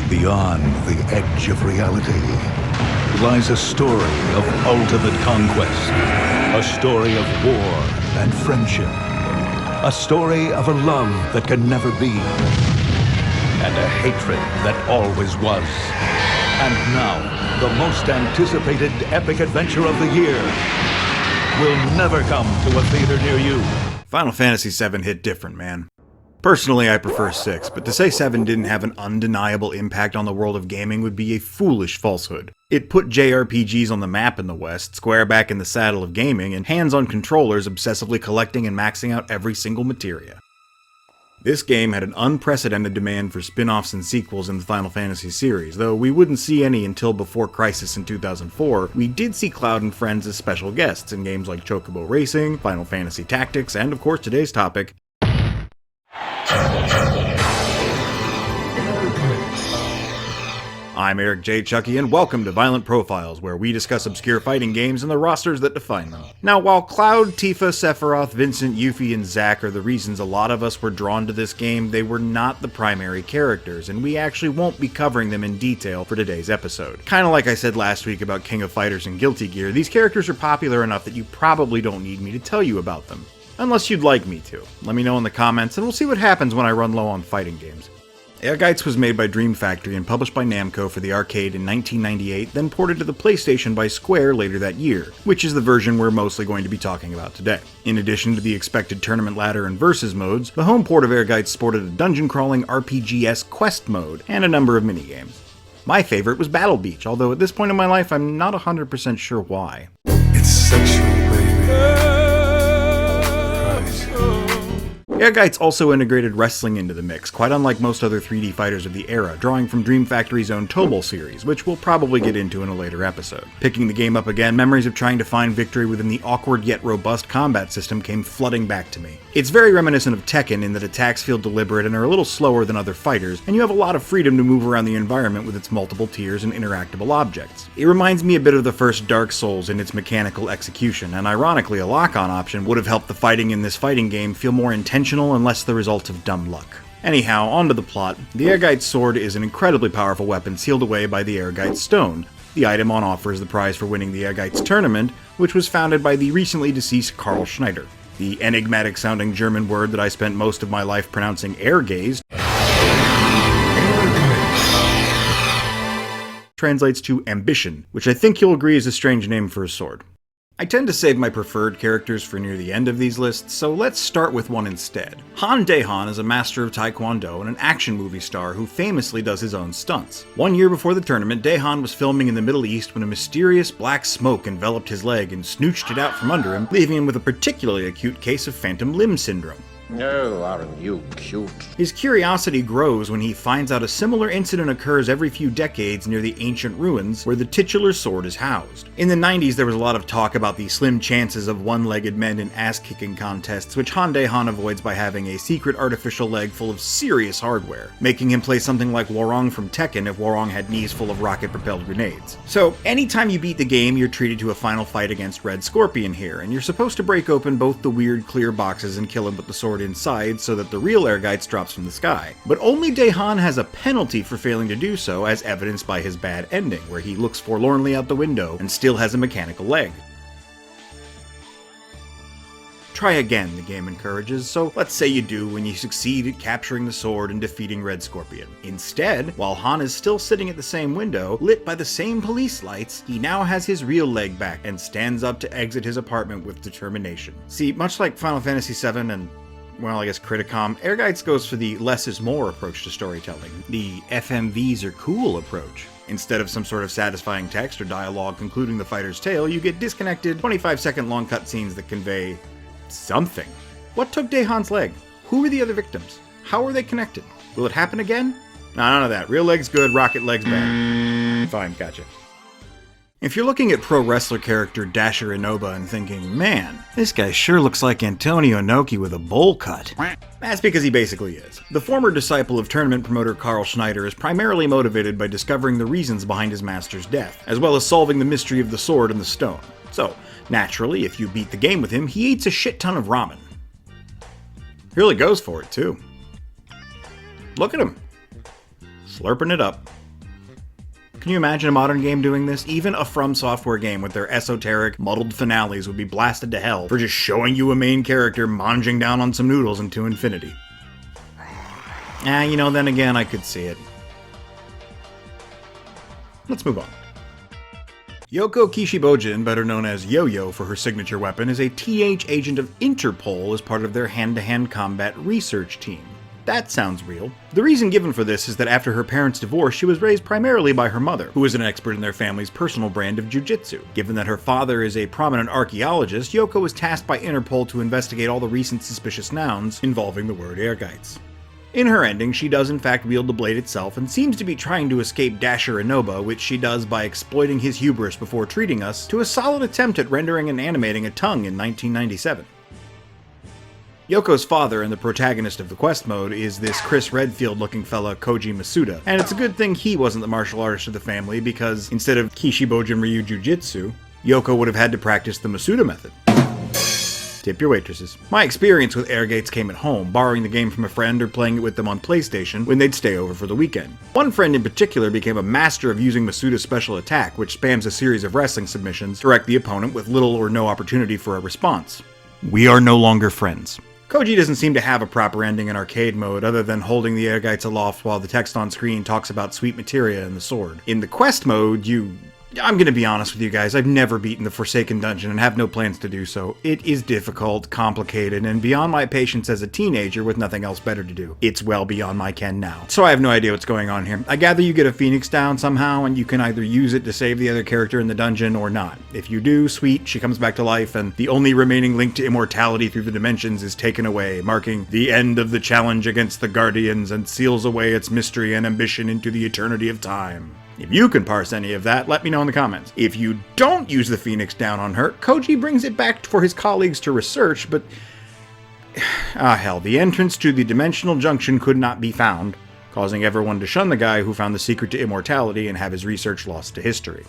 Beyond the edge of reality lies a story of ultimate conquest, a story of war and friendship, a story of a love that can never be, and a hatred that always was. And now, the most anticipated epic adventure of the year will never come to a theater near you. Final Fantasy VII hit different, man. Personally, I prefer 6, but to say 7 didn't have an undeniable impact on the world of gaming would be a foolish falsehood. It put JRPGs on the map in the West, Square back in the saddle of gaming, and hands-on controllers obsessively collecting and maxing out every single materia. This game had an unprecedented demand for spin-offs and sequels in the Final Fantasy series. Though we wouldn't see any until before Crisis in 2004, we did see Cloud and friends as special guests in games like Chocobo Racing, Final Fantasy Tactics, and of course today's topic, I'm Eric J. Chucky, and welcome to Violent Profiles, where we discuss obscure fighting games and the rosters that define them. Now, while Cloud, Tifa, Sephiroth, Vincent, Yuffie, and Zack are the reasons a lot of us were drawn to this game, they were not the primary characters, and we actually won't be covering them in detail for today's episode. Kinda like I said last week about King of Fighters and Guilty Gear, these characters are popular enough that you probably don't need me to tell you about them. Unless you'd like me to. Let me know in the comments, and we'll see what happens when I run low on fighting games. Ehrgeiz was made by Dream Factory and published by Namco for the arcade in 1998, then ported to the PlayStation by Square later that year, which is the version we're mostly going to be talking about today. In addition to the expected tournament ladder and versus modes, the home port of Ehrgeiz sported a dungeon-crawling RPG-esque quest mode, and a number of minigames. My favorite was Battle Beach, although at this point in my life I'm not 100% sure why. It's sexual, baby. Ehrgeiz also integrated wrestling into the mix, quite unlike most other 3D fighters of the era, drawing from Dream Factory's own Tobal series, which we'll probably get into in a later episode. Picking the game up again, memories of trying to find victory within the awkward yet robust combat system came flooding back to me. It's very reminiscent of Tekken in that attacks feel deliberate and are a little slower than other fighters, and you have a lot of freedom to move around the environment with its multiple tiers and interactable objects. It reminds me a bit of the first Dark Souls in its mechanical execution, and ironically a lock-on option would have helped the fighting in this fighting game feel more intentional and less the result of dumb luck. Anyhow, onto the plot. The Ehrgeiz sword is an incredibly powerful weapon sealed away by the Ehrgeiz stone. The item on offer is the prize for winning the Ehrgeiz tournament, which was founded by the recently deceased Karl Schneider. The enigmatic sounding German word that I spent most of my life pronouncing Ehrgeiz translates to ambition, which I think you'll agree is a strange name for a sword. I tend to save my preferred characters for near the end of these lists, so let's start with one instead. Han Daehan is a master of Taekwondo and an action movie star who famously does his own stunts. 1 year before the tournament, Daehan was filming in the Middle East when a mysterious black smoke enveloped his leg and snooched it out from under him, leaving him with a particularly acute case of phantom limb syndrome. Oh, aren't you cute? His curiosity grows when he finds out a similar incident occurs every few decades near the ancient ruins where the titular sword is housed. In the 90s, there was a lot of talk about the slim chances of one-legged men in ass-kicking contests, which Han Daehan avoids by having a secret artificial leg full of serious hardware, making him play something like Warong from Tekken if Warong had knees full of rocket-propelled grenades. So, anytime you beat the game, you're treated to a final fight against Red Scorpion here, and you're supposed to break open both the weird clear boxes and kill him with the sword inside so that the real Ehrgeiz drops from the sky. But only Daehan has a penalty for failing to do so, as evidenced by his bad ending, where he looks forlornly out the window and still has a mechanical leg. Try again, the game encourages, so let's say you do when you succeed at capturing the sword and defeating Red Scorpion. Instead, while Han is still sitting at the same window, lit by the same police lights, he now has his real leg back and stands up to exit his apartment with determination. See, much like Final Fantasy VII and, well, I guess Criticom, Ehrgeiz goes for the less is more approach to storytelling, the FMVs are cool approach. Instead of some sort of satisfying text or dialogue concluding the fighter's tale, you get disconnected, 25-second long cutscenes that convey something. What took Daehan's leg? Who were the other victims? How are they connected? Will it happen again? Nah, none of that. Real leg's good, rocket leg's bad. Fine, gotcha. If you're looking at pro wrestler character Dasher Inoba and thinking, man, this guy sure looks like Antonio Inoki with a bowl cut, that's because he basically is. The former disciple of tournament promoter Karl Schneider is primarily motivated by discovering the reasons behind his master's death, as well as solving the mystery of the sword and the stone. So, naturally, if you beat the game with him, he eats a shit ton of ramen. He really goes for it, too. Look at him. Slurping it up. Can you imagine a modern game doing this? Even a From Software game with their esoteric, muddled finales would be blasted to hell for just showing you a main character monging down on some noodles into infinity. Then again, I could see it. Let's move on. Yoko Kishibojin, better known as Yo-Yo for her signature weapon, is a TH agent of Interpol as part of their hand-to-hand combat research team. That sounds real. The reason given for this is that after her parents' divorce, she was raised primarily by her mother, who is an expert in their family's personal brand of jujitsu. Given that her father is a prominent archaeologist, Yoko was tasked by Interpol to investigate all the recent suspicious nouns involving the word Ehrgeiz. In her ending, she does in fact wield the blade itself and seems to be trying to escape Dasher Inoba, which she does by exploiting his hubris before treating us to a solid attempt at rendering and animating a tongue in 1997. Yoko's father and the protagonist of the quest mode is this Chris Redfield-looking fella Koji Masuda, and it's a good thing he wasn't the martial artist of the family because instead of Kishibojin Ryu Jujitsu, Yoko would have had to practice the Masuda method. Tip your waitresses. My experience with Ehrgeiz came at home, borrowing the game from a friend or playing it with them on PlayStation when they'd stay over for the weekend. One friend in particular became a master of using Masuda's special attack, which spams a series of wrestling submissions to wreck the opponent with little or no opportunity for a response. We are no longer friends. Koji doesn't seem to have a proper ending in arcade mode other than holding the Ehrgeiz aloft while the text on screen talks about sweet materia and the sword. In the quest mode, I'm gonna be honest with you guys, I've never beaten the Forsaken Dungeon and have no plans to do so. It is difficult, complicated, and beyond my patience as a teenager with nothing else better to do. It's well beyond my ken now. So I have no idea what's going on here. I gather you get a phoenix down somehow and you can either use it to save the other character in the dungeon or not. If you do, sweet, she comes back to life and the only remaining link to immortality through the dimensions is taken away, marking the end of the challenge against the Guardians and seals away its mystery and ambition into the eternity of time. If you can parse any of that, let me know in the comments. If you don't use the Phoenix down on her, Koji brings it back for his colleagues to research, but hell, the entrance to the dimensional junction could not be found, causing everyone to shun the guy who found the secret to immortality and have his research lost to history.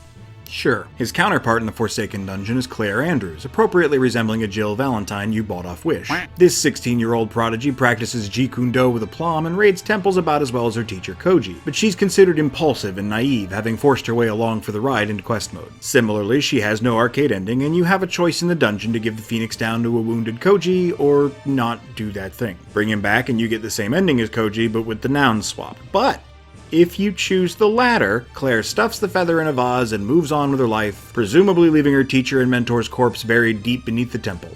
Sure, his counterpart in the Forsaken Dungeon is Claire Andrews, appropriately resembling a Jill Valentine you bought off Wish. This 16-year-old prodigy practices Jeet Kune Do with aplomb and raids temples about as well as her teacher Koji, but she's considered impulsive and naive, having forced her way along for the ride into quest mode. Similarly, she has no arcade ending, and you have a choice in the dungeon to give the Phoenix down to a wounded Koji, or not do that thing. Bring him back and you get the same ending as Koji, but with the nouns swapped. But if you choose the latter, Claire stuffs the feather in a vase and moves on with her life, presumably leaving her teacher and mentor's corpse buried deep beneath the temple.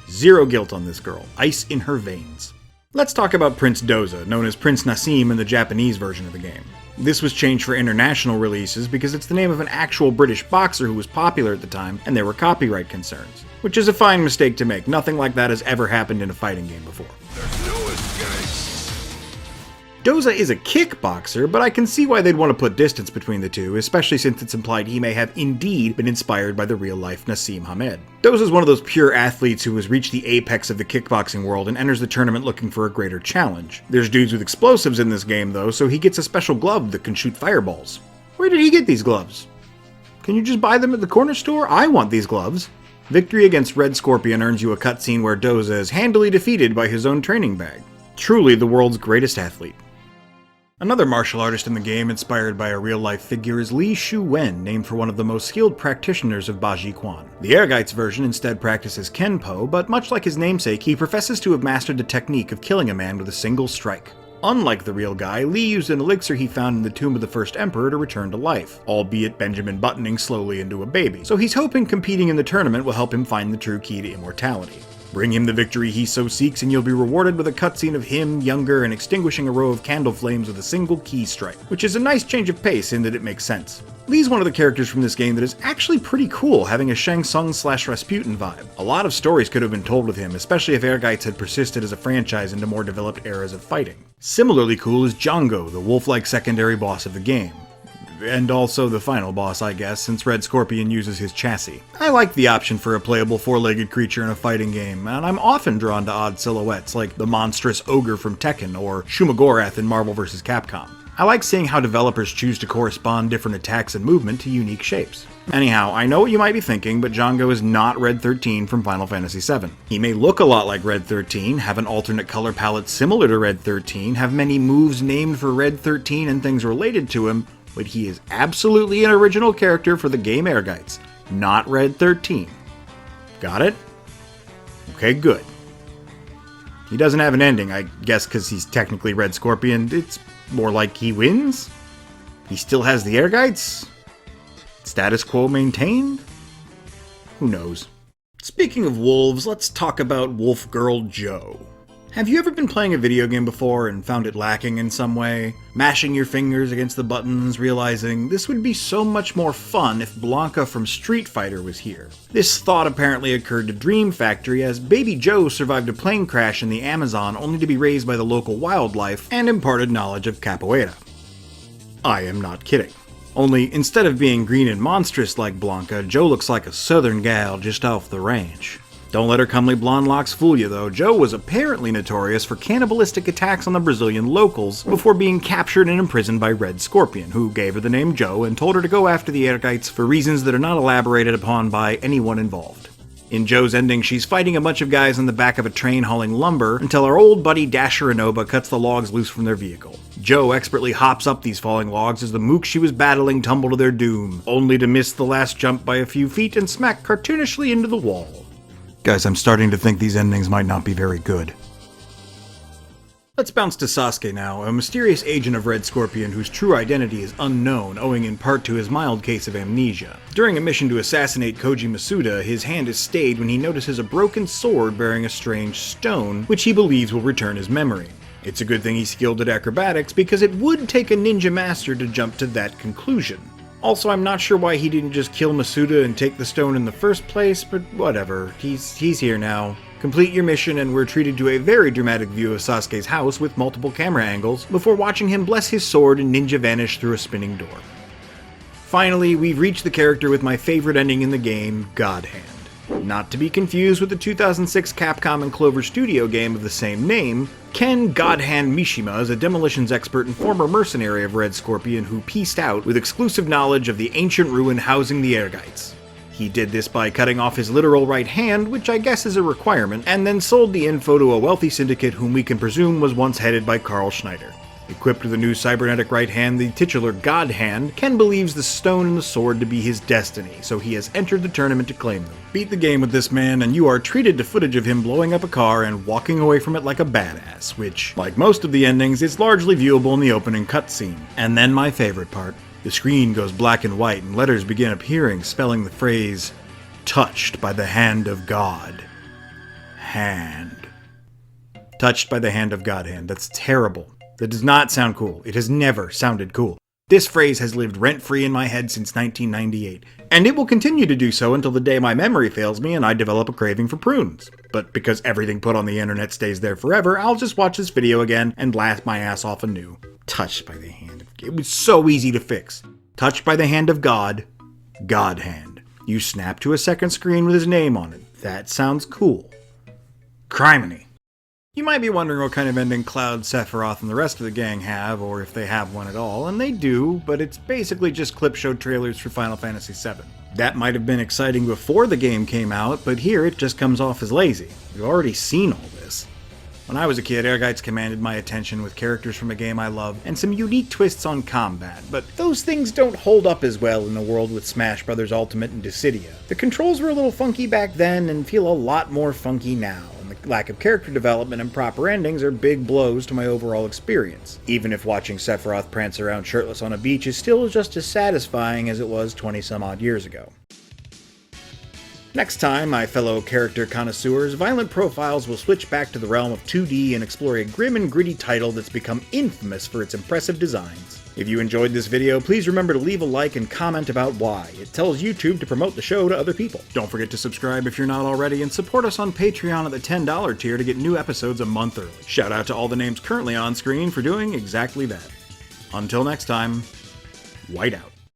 Zero guilt on this girl. Ice in her veins. Let's talk about Prince Doza, known as Prince Nasim in the Japanese version of the game. This was changed for international releases because it's the name of an actual British boxer who was popular at the time and there were copyright concerns. Which is a fine mistake to make. Nothing like that has ever happened in a fighting game before. Doza is a kickboxer, but I can see why they'd want to put distance between the two, especially since it's implied he may have indeed been inspired by the real-life Nasim Hamid. Doza is one of those pure athletes who has reached the apex of the kickboxing world and enters the tournament looking for a greater challenge. There's dudes with explosives in this game though, so he gets a special glove that can shoot fireballs. Where did he get these gloves? Can you just buy them at the corner store? I want these gloves. Victory against Red Scorpion earns you a cutscene where Doza is handily defeated by his own training bag. Truly the world's greatest athlete. Another martial artist in the game inspired by a real-life figure is Shu Wen, named for one of the most skilled practitioners of Baji Quan. The Ehrgeiz version instead practices Kenpo, but much like his namesake, he professes to have mastered the technique of killing a man with a single strike. Unlike the real guy, Li used an elixir he found in the tomb of the first emperor to return to life, albeit Benjamin Buttoning slowly into a baby, so he's hoping competing in the tournament will help him find the true key to immortality. Bring him the victory he so seeks and you'll be rewarded with a cutscene of him, younger, and extinguishing a row of candle flames with a single key strike, which is a nice change of pace in that it makes sense. Li's one of the characters from this game that is actually pretty cool, having a Shang Tsung/Rasputin vibe. A lot of stories could have been told with him, especially if Ehrgeiz had persisted as a franchise into more developed eras of fighting. Similarly cool is Jango, the wolf-like secondary boss of the game. And also the final boss, I guess, since Red Scorpion uses his chassis. I like the option for a playable four-legged creature in a fighting game, and I'm often drawn to odd silhouettes like the monstrous ogre from Tekken or Shumagorath in Marvel vs. Capcom. I like seeing how developers choose to correspond different attacks and movement to unique shapes. Anyhow, I know what you might be thinking, but Jango is not Red 13 from Final Fantasy VII. He may look a lot like Red 13, have an alternate color palette similar to Red 13, have many moves named for Red 13 and things related to him, but he is absolutely an original character for the game Ehrgeiz, not Red 13. Got it? Okay, good. He doesn't have an ending, I guess because he's technically Red Scorpion. It's more like he wins? He still has the Ehrgeiz? Status quo maintained? Who knows? Speaking of wolves, let's talk about Wolf Girl Joe. Have you ever been playing a video game before and found it lacking in some way? Mashing your fingers against the buttons, realizing this would be so much more fun if Blanca from Street Fighter was here. This thought apparently occurred to Dream Factory as baby Joe survived a plane crash in the Amazon only to be raised by the local wildlife and imparted knowledge of capoeira. I am not kidding. Only instead of being green and monstrous like Blanca, Joe looks like a southern gal just off the ranch. Don't let her comely blonde locks fool you though. Joe was apparently notorious for cannibalistic attacks on the Brazilian locals before being captured and imprisoned by Red Scorpion, who gave her the name Joe and told her to go after the Ehrgeiz for reasons that are not elaborated upon by anyone involved. In Joe's ending, she's fighting a bunch of guys on the back of a train hauling lumber until our old buddy Dasher Inoba cuts the logs loose from their vehicle. Joe expertly hops up these falling logs as the mooks she was battling tumble to their doom, only to miss the last jump by a few feet and smack cartoonishly into the wall. Guys, I'm starting to think these endings might not be very good. Let's bounce to Sasuke now, a mysterious agent of Red Scorpion whose true identity is unknown, owing in part to his mild case of amnesia. During a mission to assassinate Koji Masuda, his hand is stayed when he notices a broken sword bearing a strange stone, which he believes will return his memory. It's a good thing he's skilled at acrobatics, because it would take a ninja master to jump to that conclusion. Also, I'm not sure why he didn't just kill Masuda and take the stone in the first place, but whatever. He's here now. Complete your mission and we're treated to a very dramatic view of Sasuke's house with multiple camera angles before watching him bless his sword and ninja vanish through a spinning door. Finally, we've reached the character with my favorite ending in the game, God Hand. Not to be confused with the 2006 Capcom and Clover Studio game of the same name, Ken God Hand Mishima is a demolitions expert and former mercenary of Red Scorpion who pieced out with exclusive knowledge of the ancient ruin housing the Ehrgeiz. He did this by cutting off his literal right hand, which I guess is a requirement, and then sold the info to a wealthy syndicate whom we can presume was once headed by Carl Schneider. Equipped with a new cybernetic right hand, the titular God Hand, Ken believes the stone and the sword to be his destiny, so he has entered the tournament to claim them. Beat the game with this man, and you are treated to footage of him blowing up a car and walking away from it like a badass, which, like most of the endings, is largely viewable in the opening cutscene. And then my favorite part. The screen goes black and white, and letters begin appearing, spelling the phrase, "Touched by the hand of God. Hand." Touched by the hand of God Hand. That's terrible. That does not sound cool. It has never sounded cool. This phrase has lived rent-free in my head since 1998, and it will continue to do so until the day my memory fails me and I develop a craving for prunes. But because everything put on the internet stays there forever, I'll just watch this video again and laugh my ass off anew. Touched by the hand of God. It was so easy to fix. Touched by the hand of God, God Hand. You snap to a second screen with his name on it. That sounds cool. Criminy. You might be wondering what kind of ending Cloud, Sephiroth, and the rest of the gang have, or if they have one at all, and they do, but it's basically just clip show trailers for Final Fantasy VII. That might have been exciting before the game came out, but here it just comes off as lazy. We've already seen all this. When I was a kid, Ehrgeiz commanded my attention with characters from a game I love, and some unique twists on combat, but those things don't hold up as well in a world with Smash Bros. Ultimate and Dissidia. The controls were a little funky back then, and feel a lot more funky now. The lack of character development and proper endings are big blows to my overall experience, even if watching Sephiroth prance around shirtless on a beach is still just as satisfying as it was 20-some-odd years ago. Next time, my fellow character connoisseurs, Violent Profiles will switch back to the realm of 2D and explore a grim and gritty title that's become infamous for its impressive designs. If you enjoyed this video, please remember to leave a like and comment about why. It tells YouTube to promote the show to other people. Don't forget to subscribe if you're not already, and support us on Patreon at the $10 tier to get new episodes a month early. Shout out to all the names currently on screen for doing exactly that. Until next time, white out.